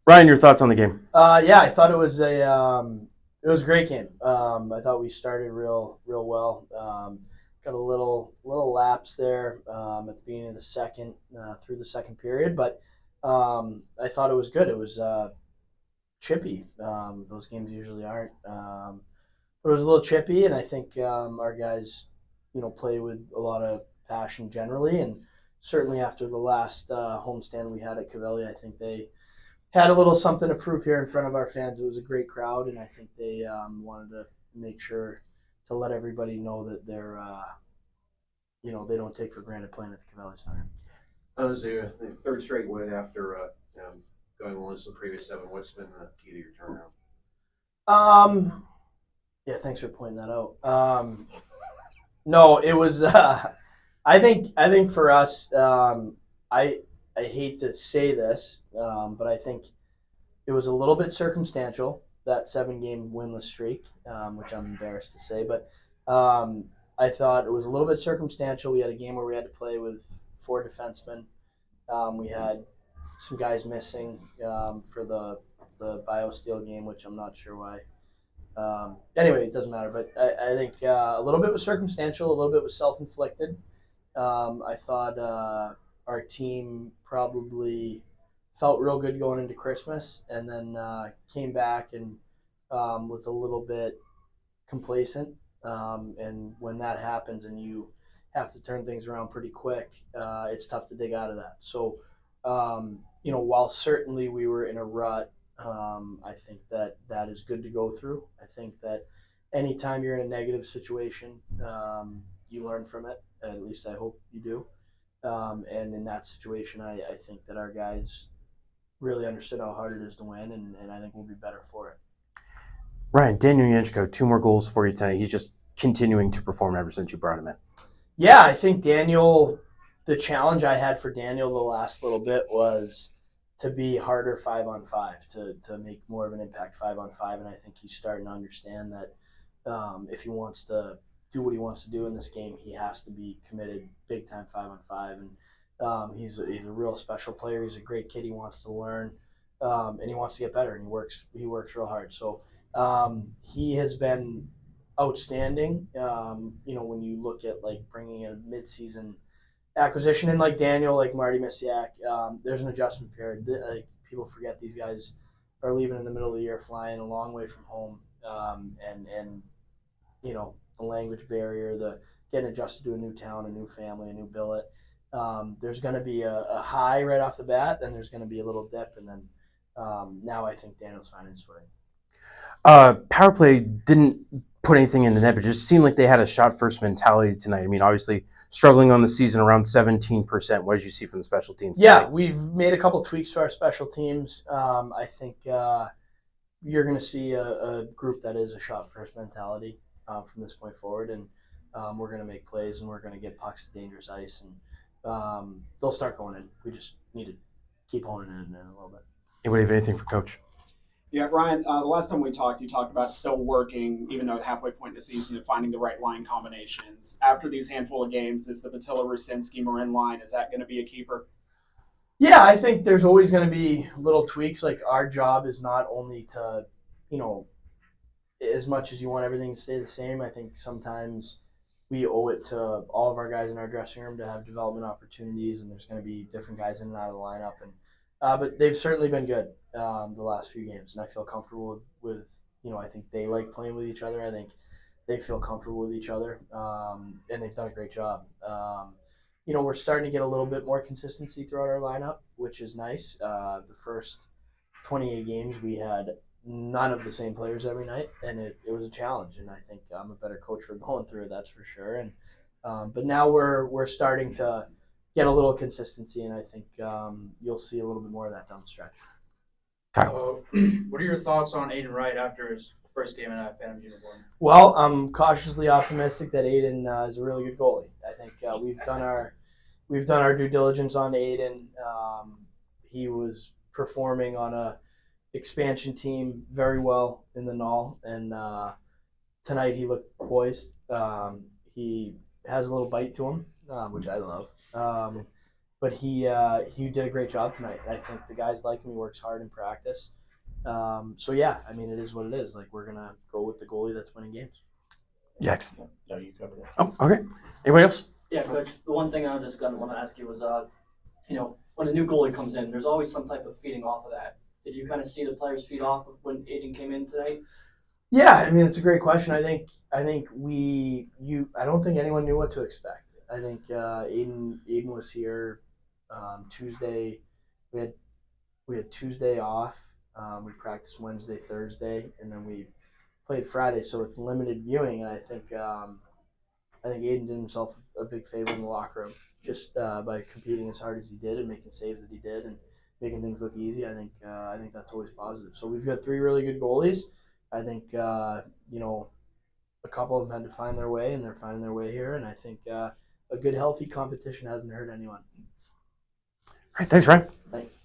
Ryan, your thoughts on the game? Yeah, I thought it was a great game. I thought we started real well. Got a little lapse there at the beginning of the second through the second period, but I thought it was good. It was chippy. Those games usually aren't, but it was a little chippy, and I think our guys, play with a lot of passion generally, and certainly after the last homestand we had at Cavelli, I think they had a little something to prove here in front of our fans. It was a great crowd, and I think they wanted to make sure to let everybody know that they don't take for granted playing at the Cavelli Center. That was the third straight win after going on the previous seven. What's been the key to your turnaround? Yeah, thanks for pointing that out. No, it was. I think for us, I hate to say this, but I think it was a little bit circumstantial, that 7 game winless streak, which I'm embarrassed to say, but I thought it was a little bit circumstantial. We had a game where we had to play with 4 defensemen. We had some guys missing for the BioSteel game, which I'm not sure why. Anyway, it doesn't matter. But I think a little bit was circumstantial, a little bit was self-inflicted. I thought our team probably felt real good going into Christmas, and then came back and was a little bit complacent. And when that happens, and you have to turn things around pretty quick, it's tough to dig out of that. So, while certainly we were in a rut, I think that is good to go through. I think that anytime you're in a negative situation, you learn from it. At least I hope you do. And in that situation, I think that our guys really understood how hard it is to win, and I think we'll be better for it. Ryan, Daniel Yanchko, 2 more goals for you tonight. He's just continuing to perform ever since you brought him in. Yeah, I think Daniel, the challenge I had for Daniel the last little bit was to be harder 5-on-5, to make more of an impact 5-on-5. And I think he's starting to understand that if he wants to do what he wants to do in this game, he has to be committed big time 5-on-5. And he's a real special player. He's a great kid. He wants to learn, and he wants to get better. And he works real hard. So he has been outstanding. When you look at like bringing in a midseason acquisition and like Daniel, like Marty Misiak, there's an adjustment period. Like people forget these guys are leaving in the middle of the year, flying a long way from home, and the language barrier, the getting adjusted to a new town, a new family, a new billet. There's going to be a high right off the bat, then there's going to be a little dip, and then now I think Daniel's finding his footing. Power play didn't put anything in the net, but it just seemed like they had a shot first mentality tonight. I mean, obviously struggling on the season around 17%. What did you see from the special teams Yeah, tonight? we've made a couple tweaks to our special teams. I think you're going to see a group that is a shot first mentality from this point forward, and we're going to make plays, and we're going to get pucks to dangerous ice, and they'll start going in. We just need to keep honing it in a little bit. Anybody have anything for Coach? Yeah, Ryan, the last time we talked, you talked about still working, even though at halfway point in the season, and finding the right line combinations. After these handful of games, is the Patilla-Rusinski-Marin line, is that going to be a keeper? Yeah, I think there's always going to be little tweaks. Like, our job is not only to, as much as you want everything to stay the same, I think sometimes we owe it to all of our guys in our dressing room to have development opportunities, and there's going to be different guys in and out of the lineup. And but they've certainly been good the last few games, and I feel comfortable with I think they like playing with each other. I think they feel comfortable with each other, and they've done a great job. We're starting to get a little bit more consistency throughout our lineup, which is nice. The first 28 games, we had none of the same players every night, and it was a challenge. And I think I'm a better coach for going through it, that's for sure. And but now we're starting to get a little consistency, and I think you'll see a little bit more of that down the stretch. What are your thoughts on Aiden Wright after his first game in a Phantom uniform? Well, I'm cautiously optimistic that Aiden is a really good goalie. I think we've done our due diligence on Aiden. He was performing on a expansion team very well in the Null, and tonight he looked poised. He has a little bite to him, which I love. but he did a great job tonight. I think the guys like him. He works hard in practice. So yeah, I mean, it is what it is. Like, we're gonna go with the goalie that's winning games. Yikes. No, you covered it. Oh, okay. Anybody else? Yeah, Coach. The one thing I was just gonna want to ask you was, when a new goalie comes in, there's always some type of feeding off of that. Did you kind of see the players feed off of when Aiden came in tonight? Yeah, I mean, it's a great question. I think I don't think anyone knew what to expect. I think Aiden was here Tuesday. We had Tuesday off. We practiced Wednesday, Thursday, and then we played Friday. So it's limited viewing, and I think Aiden did himself a big favor in the locker room just by competing as hard as he did and making saves that he did and making things look easy. I think that's always positive. So we've got 3 really good goalies. I think a couple of them had to find their way, and they're finding their way here. And I think a good, healthy competition hasn't hurt anyone. All right. Thanks, Ryan. Thanks.